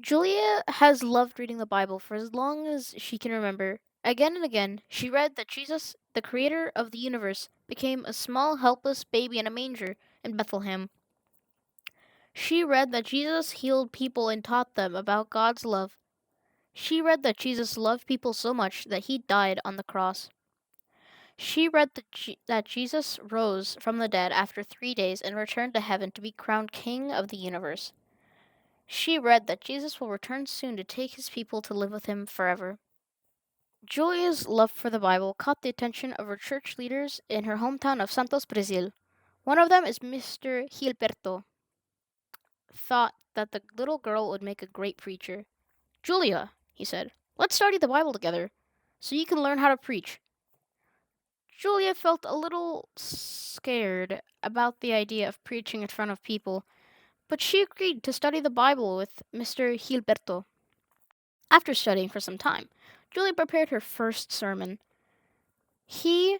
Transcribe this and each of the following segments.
Julia has loved reading the Bible for as long as she can remember. Again and again, she read that Jesus, the creator of the universe, became a small, helpless baby in a manger in Bethlehem. She read that Jesus healed people and taught them about God's love. She read that Jesus loved people so much that he died on the cross. She read that Jesus rose from the dead after 3 days and returned to heaven to be crowned King of the universe. She read that Jesus will return soon to take his people to live with him forever. Julia's love for the Bible caught the attention of her church leaders in her hometown of Santos, Brazil. One of them is Mr. Gilberto, thought that the little girl would make a great preacher. Julia, he said, let's study the Bible together, so you can learn how to preach. Julia felt a little scared about the idea of preaching in front of people, but she agreed to study the Bible with Mr. Gilberto. After studying for some time, Julia prepared her first sermon. He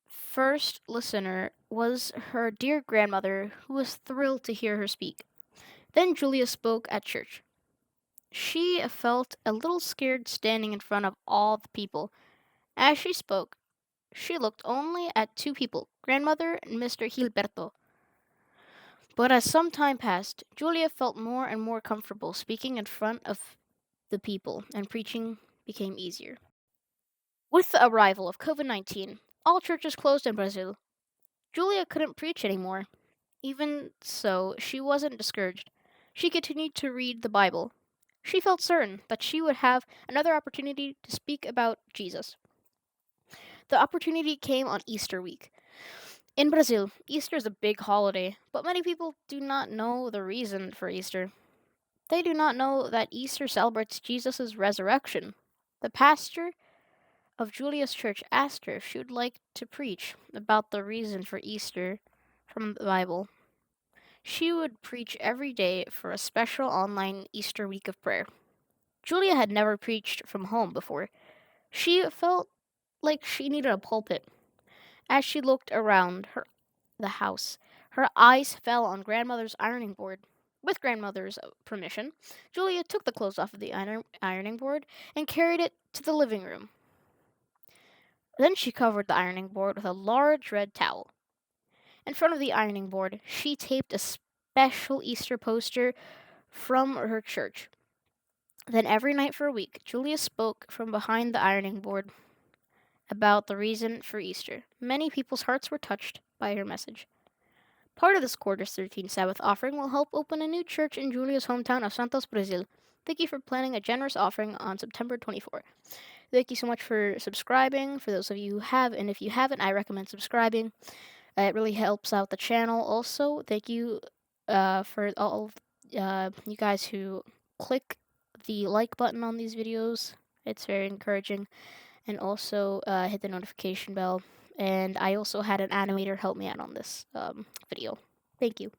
first listener was her dear grandmother, who was thrilled to hear her speak. Then Julia spoke at church. She felt a little scared standing in front of all the people. As she spoke, she looked only at two people, grandmother and Mr. Gilberto. But as some time passed, Julia felt more and more comfortable speaking in front of the people, and preaching became easier. With the arrival of COVID-19, all churches closed in Brazil. Julia couldn't preach anymore. Even so, she wasn't discouraged. She continued to read the Bible. She felt certain that she would have another opportunity to speak about Jesus. The opportunity came on Easter week. In Brazil, Easter is a big holiday, but many people do not know the reason for Easter. They do not know that Easter celebrates Jesus' resurrection. The pastor of Julia's church asked her if she would like to preach about the reason for Easter from the Bible. She would preach every day for a special online Easter week of prayer. Julia had never preached from home before. She felt like she needed a pulpit. As she looked around the house, her eyes fell on grandmother's ironing board. With grandmother's permission, Julia took the clothes off of the ironing board and carried it to the living room. Then she covered the ironing board with a large red towel. In front of the ironing board, she taped a special Easter poster from her church. Then every night for a week, Julia spoke from behind the ironing board about the reason for Easter. Many people's hearts were touched by her message. Part of this quarter's 13th Sabbath offering will help open a new church in Julia's hometown of Santos, Brazil. Thank you for planning a generous offering on September 24th. Thank you so much for subscribing. For those of you who have, and if you haven't, I recommend subscribing. It really helps out the channel. Also, thank you for all of you guys who click the like button on these videos. It's very encouraging. And also hit the notification bell. And I also had an animator help me out on this video. Thank you.